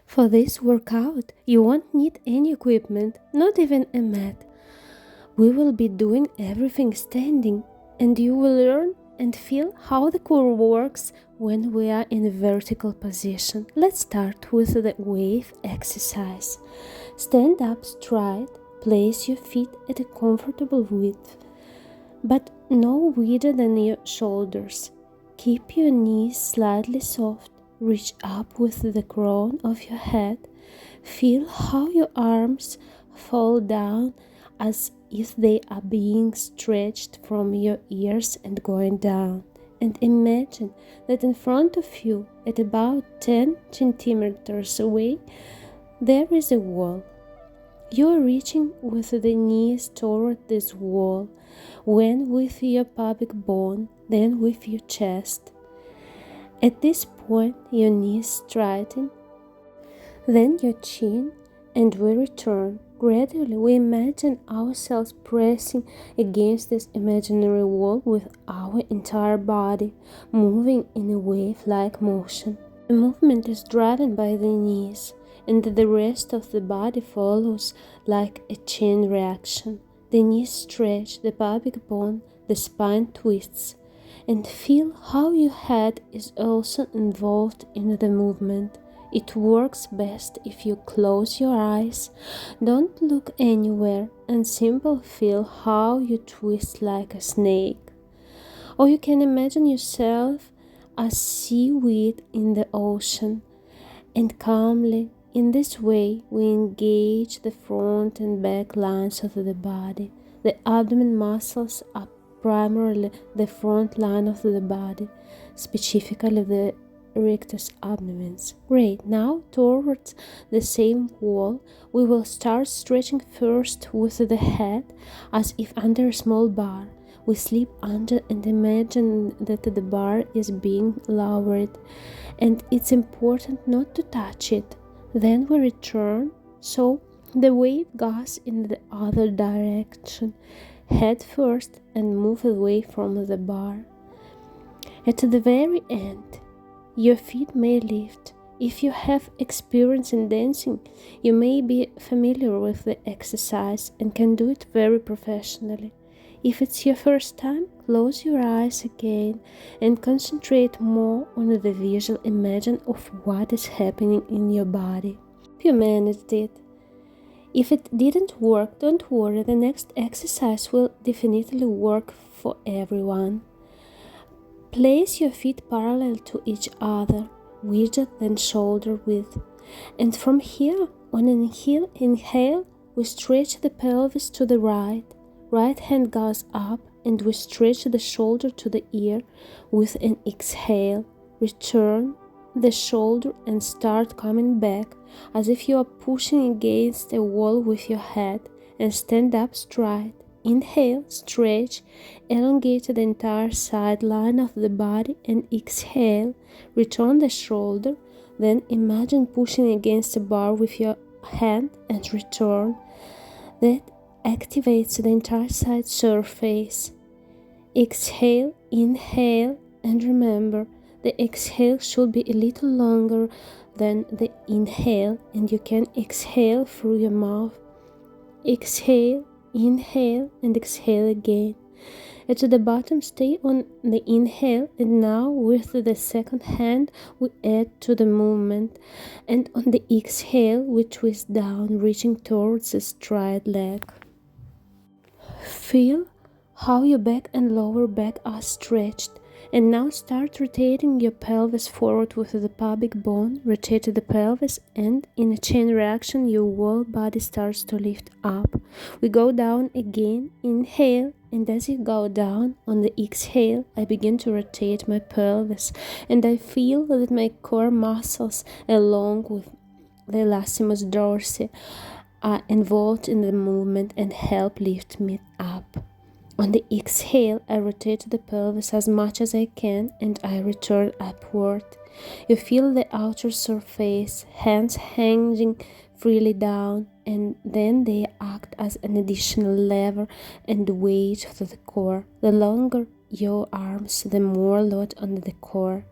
For this workout, you won't need any equipment, not even a mat. We will be doing everything standing, and you will learn and feel how the core works when we are in a vertical position. Let's start with the wave exercise. Stand up straight, place your feet at a comfortable width, but no wider than your shoulders. Keep your knees slightly soft. Reach up with the crown of your head. Feel how your arms fall down as if they are being stretched from your ears and going down. And imagine that in front of you, at about 10 centimeters away, there is a wall. You are reaching with the knees toward this wall, when with your pubic bone, then with your chest. At this point, your knees straighten, then your chin, and we return. Gradually, we imagine ourselves pressing against this imaginary wall with our entire body, moving in a wave-like motion. The movement is driven by the knees, and the rest of the body follows like a chain reaction. The knees stretch, the pubic bone, the spine twists, and feel how your head is also involved in the movement. It works best if you close your eyes, don't look anywhere, and simply feel how you twist like a snake. Or you can imagine yourself as seaweed in the ocean, and calmly, in this way, we engage the front and back lines of the body. The abdomen muscles are primarily the front line of the body, specifically the rectus abdominis. Great. Now, towards the same wall, we will start stretching first with the head as if under a small bar. We slip under and imagine that the bar is being lowered, and it's important not to touch it. Then we return, so the wave goes in the other direction. Head first and move away from the bar. At the very end, your feet may lift. If you have experience in dancing, you may be familiar with the exercise and can do it very professionally. If it's your first time, close your eyes again and concentrate more on the visual imagine of what is happening in your body. If you managed it. If it didn't work, don't worry, the next exercise will definitely work for everyone. Place your feet parallel to each other, wider than shoulder width. And from here, on an inhale, we stretch the pelvis to the right. Right hand goes up and we stretch the shoulder to the ear with an exhale. Return the shoulder and start coming back as if you are pushing against a wall with your head, and stand up straight. Inhale, stretch, elongate the entire side line of the body, and exhale, return the shoulder, then imagine pushing against a bar with your hand and return. That activates the entire side surface. Exhale, inhale, and remember, the exhale should be a little longer than the inhale, and you can exhale through your mouth. Exhale, inhale, and exhale again. At the bottom, stay on the inhale, and now with the second hand, we add to the movement, and on the exhale, we twist down, reaching towards the straight leg. Feel how your back and lower back are stretched, and now start rotating your pelvis forward with the pubic bone. Rotate the pelvis, and in a chain reaction, your whole body starts to lift up. We go down again, inhale, and as you go down, on the exhale, I begin to rotate my pelvis, and I feel that my core muscles, along with the latissimus dorsi, are involved in the movement and help lift me up. On the exhale, I rotate the pelvis as much as I can and I return upward. You feel the outer surface, hands hanging freely down, and then they act as an additional lever and weight to the core. The longer your arms, the more load on the core.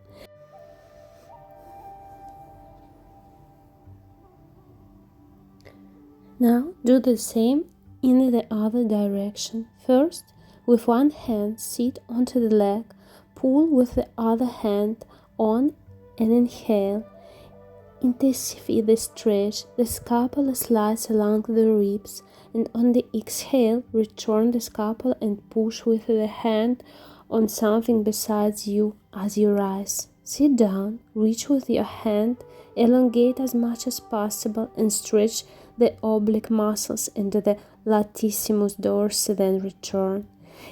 Now do the same in the other direction. First, with one hand, sit onto the leg, pull with the other hand on and inhale. Intensify the stretch, the scapula slides along the ribs, and on the exhale, return the scapula and push with the hand on something besides you as you rise. Sit down, reach with your hand, elongate as much as possible, and stretch the oblique muscles into the latissimus dorsi, then return.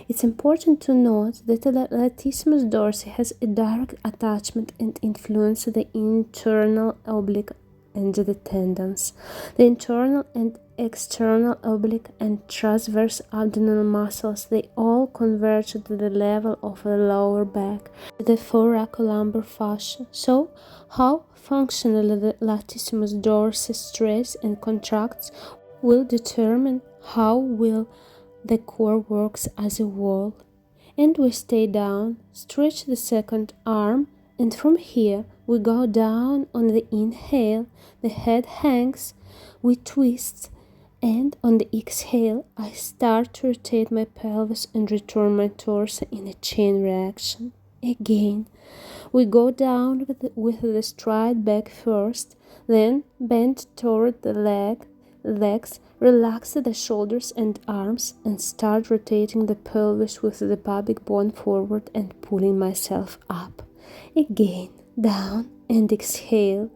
It's important to note that the latissimus dorsi has a direct attachment and influence the internal oblique and the tendons. The internal and external oblique and transverse abdominal muscles, they all converge to the level of the lower back, the thoracolumbar fascia. So, how functionally the latissimus dorsi stretches and contracts will determine how well the core works as a wall. And we stay down, stretch the second arm, and from here we go down on the inhale, the head hangs, we twist, and on the exhale I start to rotate my pelvis and return my torso in a chain reaction. Again, we go down with the stride back first, then bend toward the legs, relax the shoulders and arms, and start rotating the pelvis with the pubic bone forward and pulling myself up. Again, down and exhale.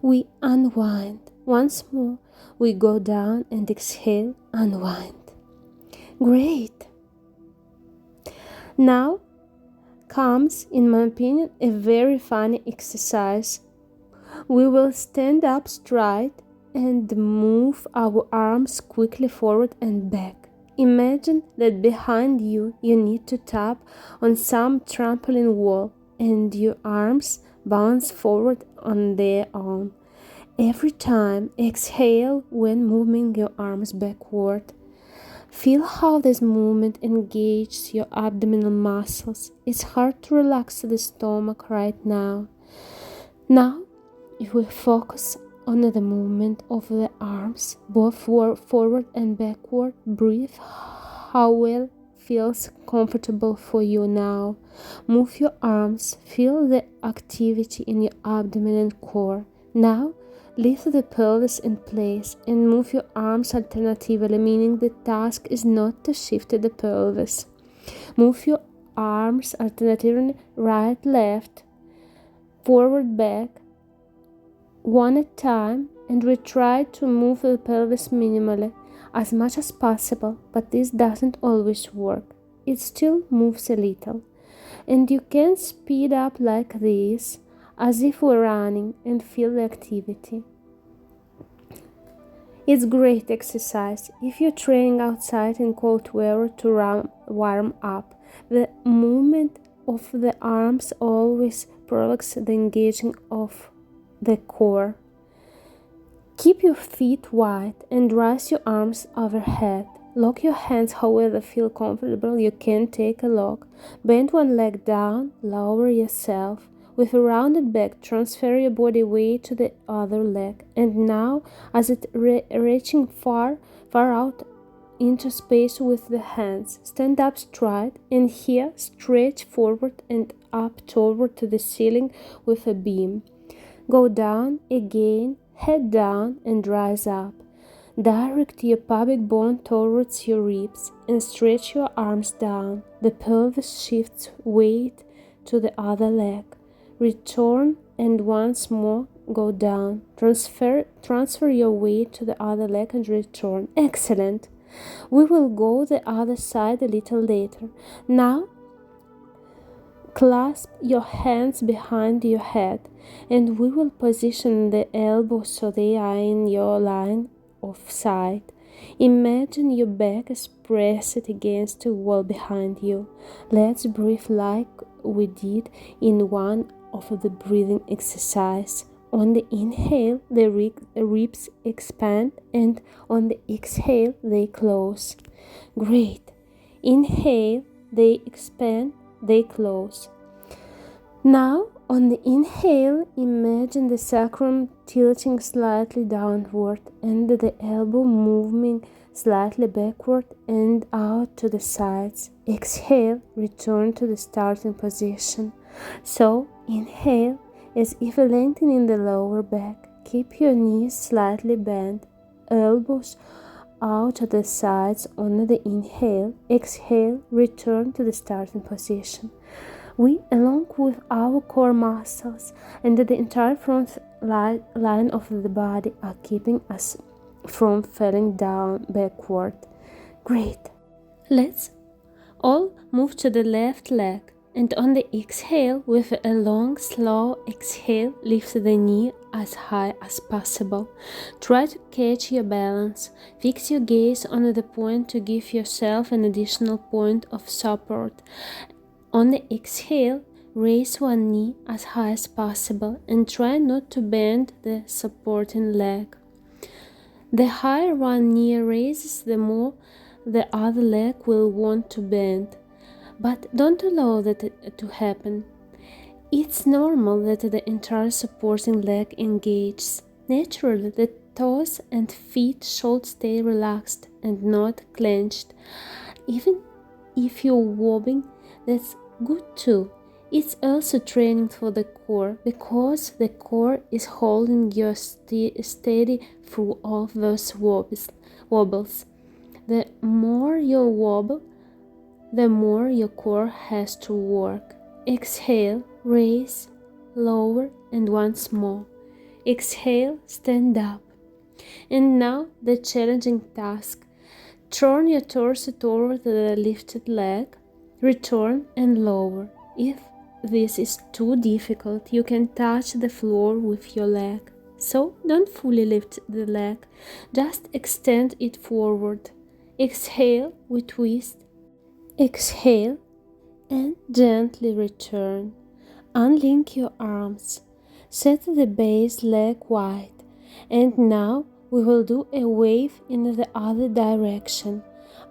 We unwind. Once more, we go down and exhale, unwind. Great! Now comes, in my opinion, a very funny exercise. We will stand up straight and move our arms quickly forward and back. Imagine that behind you need to tap on some trampoline wall and your arms bounce forward on their own. Every time, exhale when moving your arms backward. Feel how this movement engages your abdominal muscles. It's hard to relax the stomach right now. Now, if we focus on the movement of the arms, both forward and backward, breathe how well feels comfortable for you now. Move your arms, feel the activity in your abdomen and core. Now, lift the pelvis in place and move your arms alternatively, meaning the task is not to shift the pelvis. Move your arms alternatively right, left, forward, back, one at a time, and we try to move the pelvis minimally as much as possible, but this doesn't always work. It still moves a little, and you can speed up like this as if we're running and feel the activity. It's great exercise if you're training outside in cold weather to warm up. The movement of the arms always provokes the engaging of the core. Keep your feet wide and raise your arms overhead. Lock your hands however feel comfortable. You can take a lock. Bend one leg down, lower yourself. With a rounded back, transfer your body weight to the other leg. And now, as it reaching far out into space with the hands, stand up straight, and here stretch forward and up toward to the ceiling with a beam. Go down again, head down and rise up. Direct your pubic bone towards your ribs and stretch your arms down. The pelvis shifts weight to the other leg. Return and once more go down. Transfer your weight to the other leg and return. Excellent. We will go the other side a little later. Now, clasp your hands behind your head, and we will position the elbows so they are in your line of sight. Imagine your back is pressed against a wall behind you. Let's breathe like we did in one of the breathing exercise. On the inhale, the ribs expand, and on the exhale, they close. Great. Inhale, they expand, they close. Now, On the inhale, imagine the sacrum tilting slightly downward and the elbow moving slightly backward and out to the sides. Exhale, return to the starting position. So, inhale as if lengthening the lower back. Keep your knees slightly bent, elbows out to the sides on the inhale. Exhale, return to the starting position. We, along with our core muscles and the entire front line of the body, are keeping us from falling down backward. Great. Let's all move to the left leg, and on the exhale, with a long, slow exhale, lift the knee as high as possible. Try to catch your balance. Fix your gaze on the point to give yourself an additional point of support. On the exhale, raise one knee as high as possible and try not to bend the supporting leg. The higher one knee raises, the more the other leg will want to bend. But don't allow that to happen. It's normal that the entire supporting leg engages. Naturally, the toes and feet should stay relaxed and not clenched. Even if you're wobbling, that's good too. It's also training for the core because the core is holding you steady through all those wobbles. The more you wobble, the more your core has to work. Exhale, raise, lower, and once more. Exhale, stand up. And now the challenging task. Turn your torso toward the lifted leg. Return and lower. If this is too difficult, you can touch the floor with your leg. So don't fully lift the leg, just extend it forward. Exhale, we twist. Exhale and gently return. Unlink your arms. Set the base leg wide. And now we will do a wave in the other direction.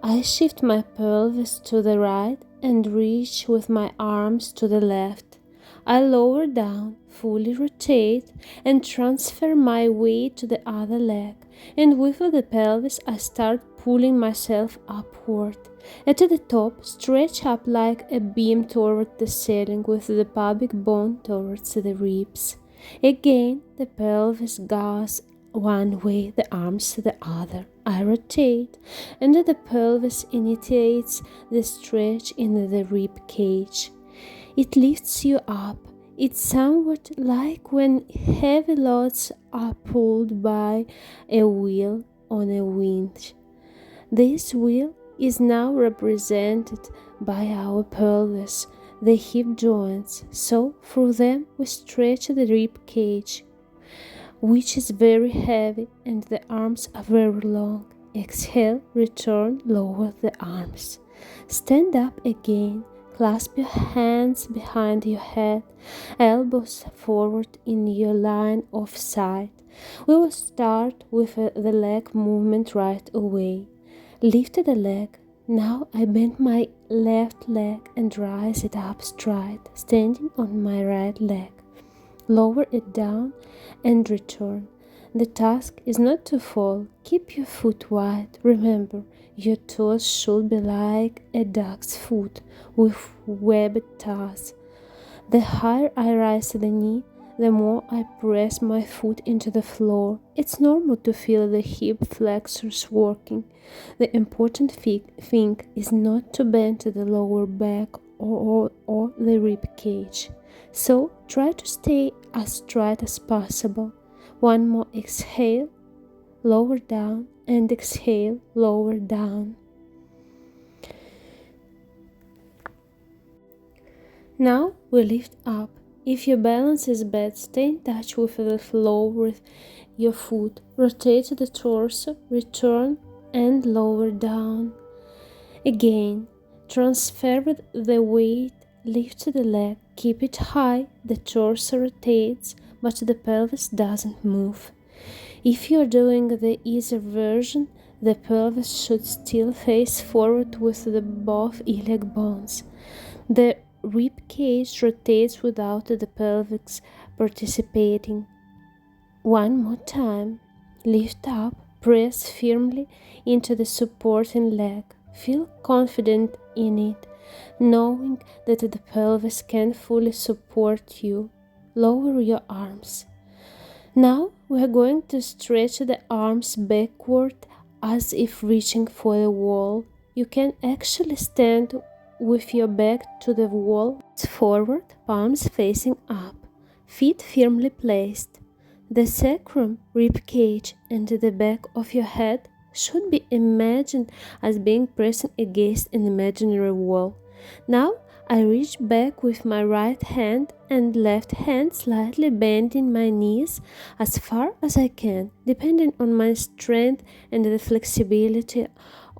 I shift my pelvis to the right and reach with my arms to the left. I lower down, fully rotate, and transfer my weight to the other leg. And with the pelvis, I start pulling myself upward. At the top, stretch up like a beam toward the ceiling with the pubic bone towards the ribs. Again, the pelvis goes one way, the arms the other. I rotate, and the pelvis initiates the stretch in the rib cage. It lifts you up. It's somewhat like when heavy loads are pulled by a wheel on a winch. This wheel is now represented by our pelvis, the hip joints, so through them we stretch the rib cage, which is very heavy, and the arms are very long. Exhale, return, lower the arms. Stand up again. Clasp your hands behind your head, elbows forward in your line of sight. We will start with the leg movement right away. Lift the leg. Now I bend my left leg and rise it up straight, standing on my right leg. Lower it down and return. The task is not to fall. Keep your foot wide. Remember, your toes should be like a duck's foot with webbed toes. The higher I raise the knee, the more I press my foot into the floor. It's normal to feel the hip flexors working. The important thing is not to bend the lower back or the rib cage. So try to stay as straight as possible. One more exhale, lower down, and exhale, lower down. Now we lift up. If your balance is bad, stay in touch with the floor with your foot. Rotate the torso, return, and lower down. Again, transfer the weight, lift the leg, keep it high, the torso rotates, but the pelvis doesn't move. If you're doing the easier version, the pelvis should still face forward with the both iliac bones. The rib cage rotates without the pelvis participating. One more time. Lift up, press firmly into the supporting leg. Feel confident in it, knowing that the pelvis can fully support you. Lower your arms. Now we are going to stretch the arms backward as if reaching for the wall. You can actually stand with your back to the wall, forward, palms facing up, feet firmly placed. The sacrum, rib cage, and the back of your head should be imagined as being pressing against an imaginary wall. Now I reach back with my right hand and left hand, slightly bending my knees as far as I can, depending on my strength and the flexibility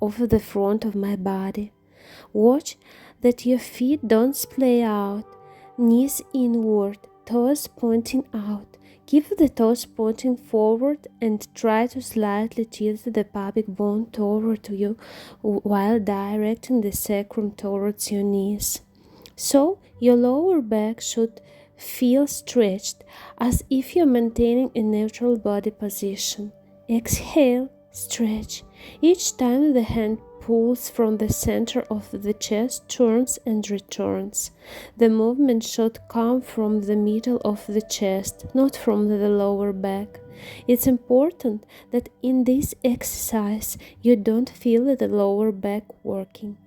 of the front of my body. Watch that your feet don't splay out, knees inward, toes pointing out. Keep the toes pointing forward and try to slightly tilt the pubic bone toward you while directing the sacrum towards your knees. So your lower back should feel stretched, as if you're maintaining a neutral body position. Exhale, stretch. Each time the hand pulls from the center of the chest, turns and returns. The movement should come from the middle of the chest, not from the lower back. It's important that in this exercise you don't feel the lower back working.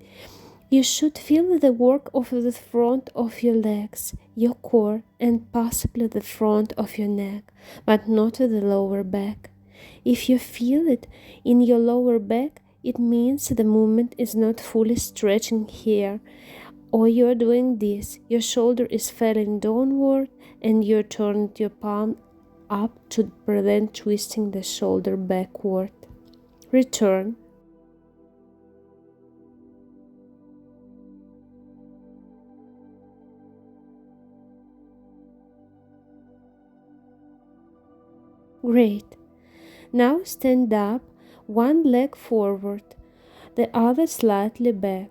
You should feel the work of the front of your legs, your core, and possibly the front of your neck, but not the lower back. If you feel it in your lower back, it means the movement is not fully stretching here, or you're doing this. Your shoulder is falling downward and you're turning your palm up to prevent twisting the shoulder backward. Return. Great. Now stand up, one leg forward, the other slightly back.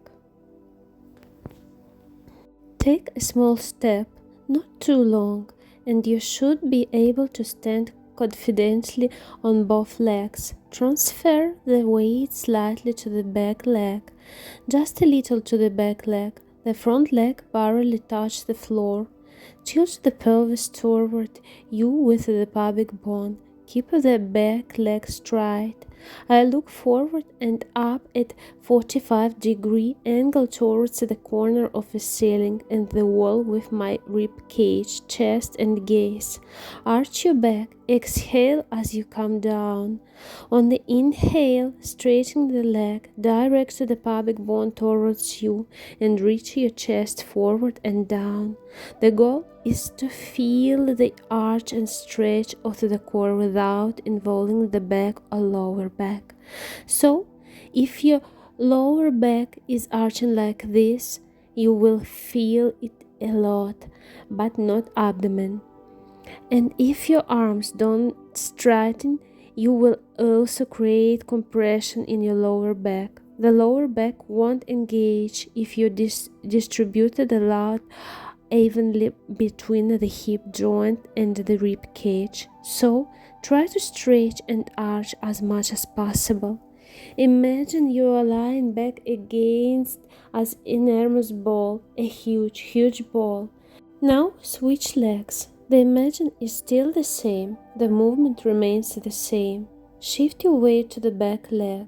Take a small step, not too long, and you should be able to stand confidently on both legs. Transfer the weight slightly to the back leg, just a little to the back leg. The front leg barely touches the floor. Tilt the pelvis toward you with the pubic bone. Keep the back leg straight. I look forward and up at 45-degree angle towards the corner of the ceiling and the wall with my rib cage, chest and gaze. Arch your back. Exhale as you come down. On the inhale, straighten the leg, direct the pubic bone towards you and reach your chest forward and down. The goal is to feel the arch and stretch of the core without involving the back or lower back. So, if your lower back is arching like this, you will feel it a lot, but not abdomen. And if your arms don't straighten, you will also create compression in your lower back. The lower back won't engage if you distribute the load evenly between the hip joint and the rib cage. So try to stretch and arch as much as possible. Imagine you are lying back against an enormous ball, a huge ball. Now switch legs. The imagine is still the same. The movement remains the same. Shift your weight to the back leg.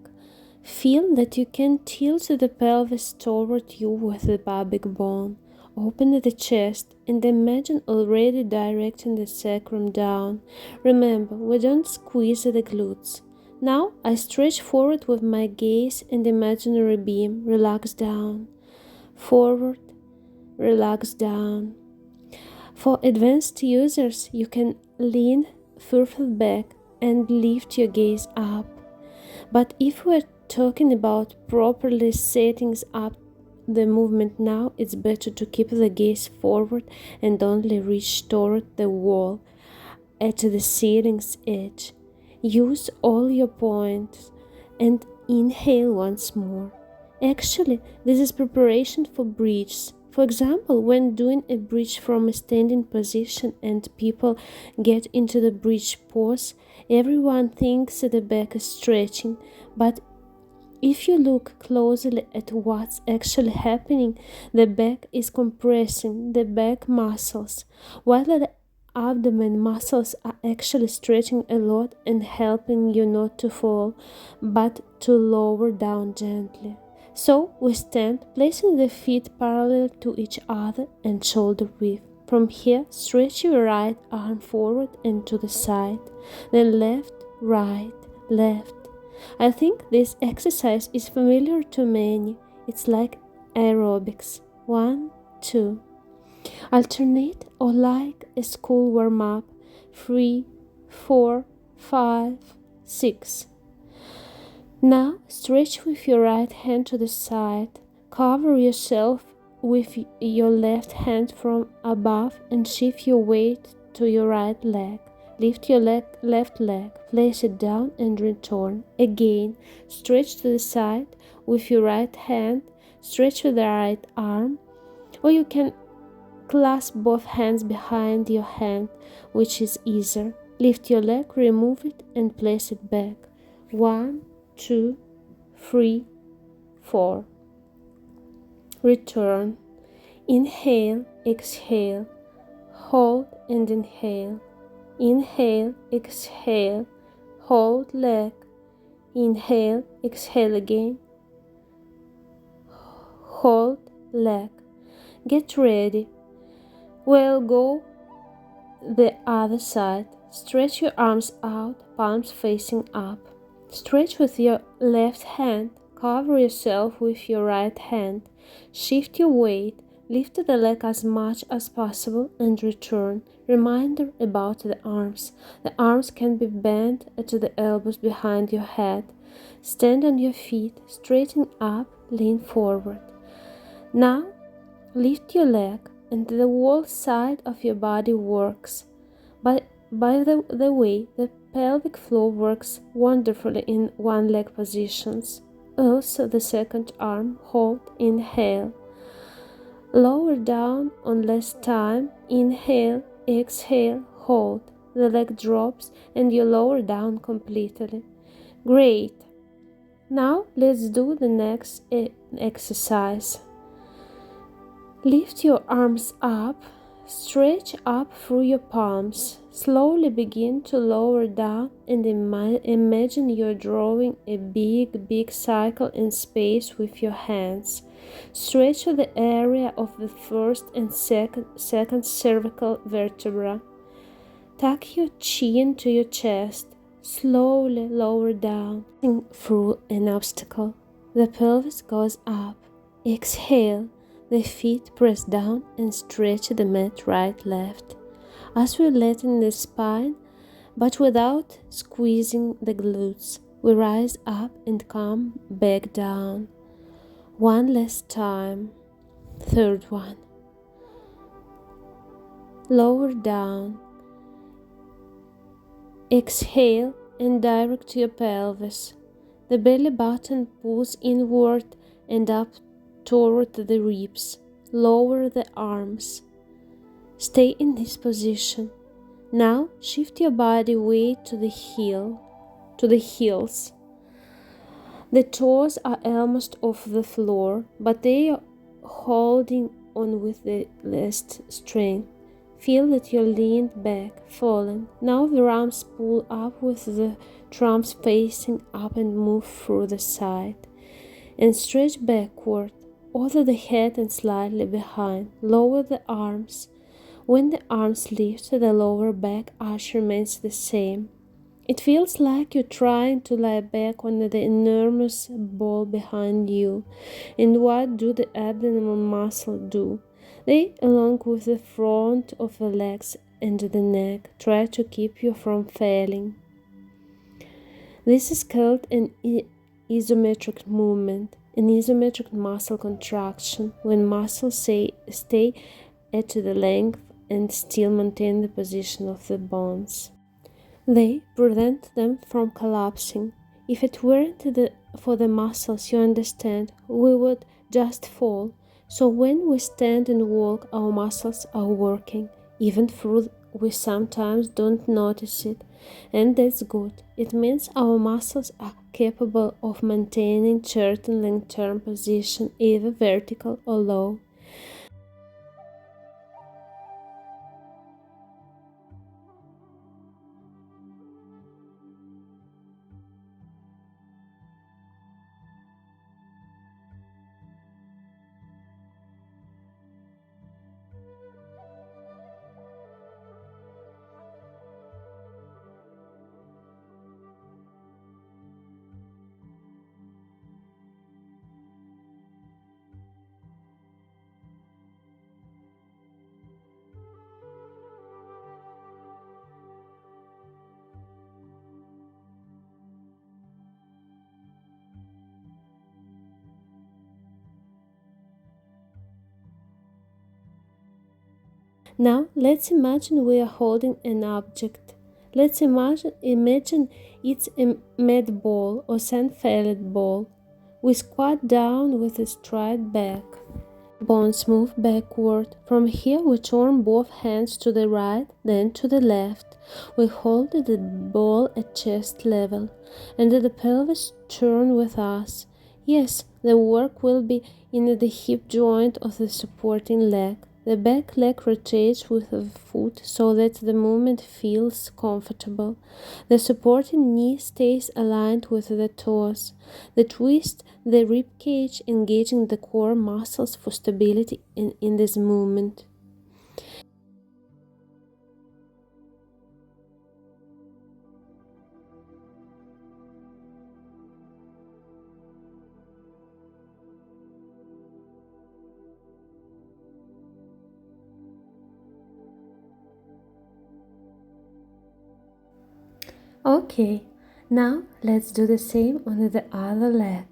Feel that you can tilt the pelvis toward you with the pubic bone. Open the chest and imagine already directing the sacrum down. Remember, we don't squeeze the glutes. Now I stretch forward with my gaze and imaginary beam. Relax down. Forward, relax down. For advanced users, you can lean further back and lift your gaze up. But if we're talking about properly setting up the movement now, it's better to keep the gaze forward and only reach toward the wall at the ceiling's edge. Use all your points and inhale once more. Actually, this is preparation for bridges. For example, when doing a bridge from a standing position and people get into the bridge pose, everyone thinks the back is stretching, but if you look closely at what's actually happening, the back is compressing the back muscles, while the abdomen muscles are actually stretching a lot and helping you not to fall, but to lower down gently. So we stand, placing the feet parallel to each other and shoulder width. From here, stretch your right arm forward and to the side, then left, right, left. I think this exercise is familiar to many. It's like aerobics. 1, 2. Alternate or like a school warm-up. 3, 4, 5, 6. Now stretch with your right hand to the side. Cover yourself with your left hand from above and shift your weight to your right leg. Lift your left leg, place it down and return. Again, stretch to the side with your right hand, stretch with the right arm, or you can clasp both hands behind your hand, which is easier. Lift your leg, remove it, and place it back. 1, 2, 3, 4. Return. Inhale, exhale. Hold and inhale. Inhale, exhale. Hold leg. Inhale, exhale again. Hold leg. Get ready. We'll go the other side. Stretch your arms out, palms facing up. Stretch with your left hand. Cover yourself with your right hand. Shift your weight. Lift the leg as much as possible and return. Reminder about the arms. The arms can be bent to the elbows behind your head. Stand on your feet, straighten up, lean forward. Now, lift your leg and the whole side of your body works. By the way, the pelvic floor works wonderfully in one leg positions. Also the second arm, hold, inhale. Lower down on less time, inhale, exhale, hold. The leg drops and you lower down completely. Great. Now let's do the next exercise. Lift your arms up, stretch up through your palms. Slowly begin to lower down and imagine you're drawing a big cycle in space with your hands. Stretch the area of the first and second cervical vertebra. Tuck your chin to your chest. Slowly lower down through an obstacle. The pelvis goes up. Exhale. The feet press down and stretch the mat right, left. As we lengthen the spine, but without squeezing the glutes, we rise up and come back down. One last time. Third one. Lower down. Exhale and direct your pelvis. The belly button pulls inward and up toward the ribs. Lower the arms. Stay in this position. Now shift your body weight to the heels. The toes are almost off the floor, but they are holding on with the least strength. Feel that you're leaned back, fallen. Now the arms pull up with the thumbs facing up and move through the side. And stretch backward, over the head and slightly behind. Lower the arms. When the arms lift, the lower back arch remains the same. It feels like you're trying to lie back on the enormous ball behind you. And what do the abdominal muscles do? They, along with the front of the legs and the neck, try to keep you from falling. This is called an isometric movement, an isometric muscle contraction, when muscles stay at the length and still maintain the position of the bones. They prevent them from collapsing. If it weren't for the muscles, you understand, we would just fall. So when we stand and walk, our muscles are working, even though we sometimes don't notice it. And that's good. It means our muscles are capable of maintaining certain long-term position, either vertical or low. Now let's imagine we are holding an object. Let's imagine it's a med ball or sand-filled ball. We squat down with a straight back. Bones move backward. From here we turn both hands to the right, then to the left. We hold the ball at chest level, and the pelvis turn with us. Yes, the work will be in the hip joint of the supporting leg. The back leg rotates with the foot so that the movement feels comfortable. The supporting knee stays aligned with the toes. The twist the rib cage, engaging the core muscles for stability in this movement. Okay, now let's do the same on the other leg.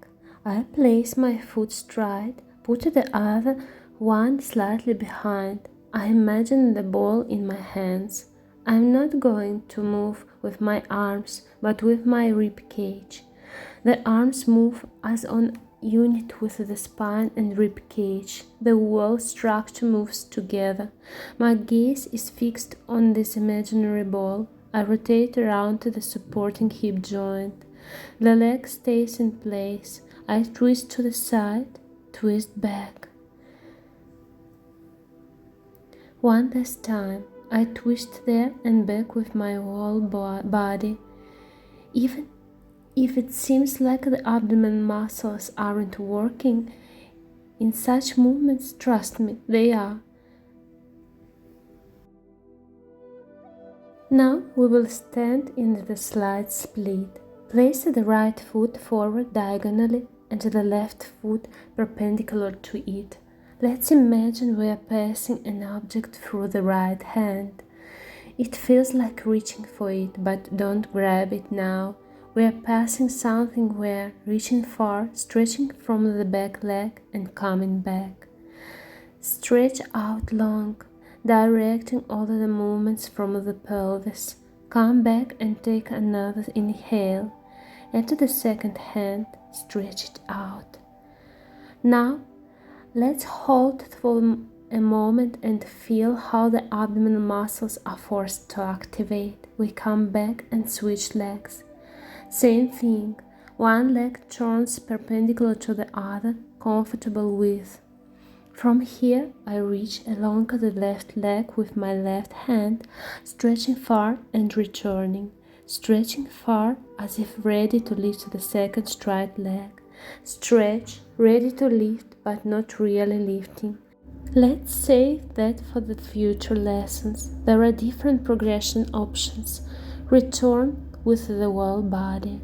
I place my foot straight, put the other one slightly behind. I imagine the ball in my hands. I'm not going to move with my arms, but with my rib cage. The arms move as on unit with the spine and rib cage. The whole structure moves together. My gaze is fixed on this imaginary ball. I rotate around to the supporting hip joint. The leg stays in place. I twist to the side, twist back. One last time, I twist there and back with my whole body. Even if it seems like the abdomen muscles aren't working, in such movements, trust me, they are. Now we will stand in the slight split. Place the right foot forward diagonally and the left foot perpendicular to it. Let's imagine we are passing an object through the right hand. It feels like reaching for it, but don't grab it now. We are passing something where, reaching far, stretching from the back leg and coming back. Stretch out long, directing all the movements from the pelvis. Come back and take another inhale. Into the second hand, stretch it out. Now, let's hold for a moment and feel how the abdominal muscles are forced to activate. We come back and switch legs. Same thing, one leg turns perpendicular to the other, comfortable width. From here, I reach along the left leg with my left hand, stretching far and returning. Stretching far as if ready to lift the second straight leg. Stretch, ready to lift, but not really lifting. Let's save that for the future lessons. There are different progression options. Return with the whole body.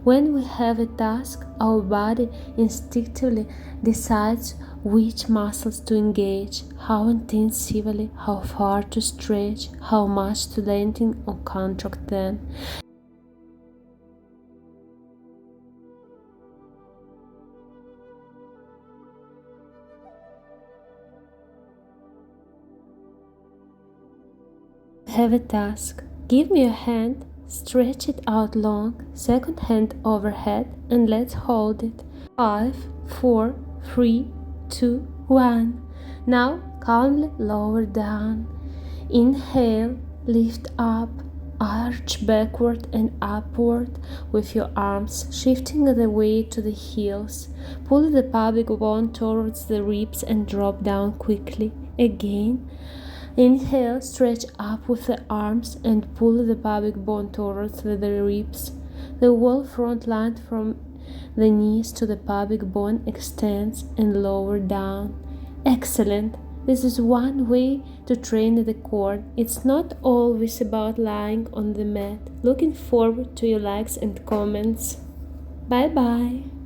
When we have a task, our body instinctively decides which muscles to engage, how intensively, how far to stretch, how much to lengthen or contract them. Have a task. Give me a hand, stretch it out long, second hand overhead, and let's hold it. 5, 4, 3, 2, 1. Now calmly lower down. Inhale, lift up, arch backward and upward with your arms, shifting the weight to the heels. Pull the pubic bone towards the ribs and drop down quickly. Again. Inhale, stretch up with the arms and pull the pubic bone towards the ribs. The whole front line from the knees to the pubic bone extends and lower down. Excellent! This is one way to train the core. It's not always about lying on the mat. Looking forward to your likes and comments. Bye bye!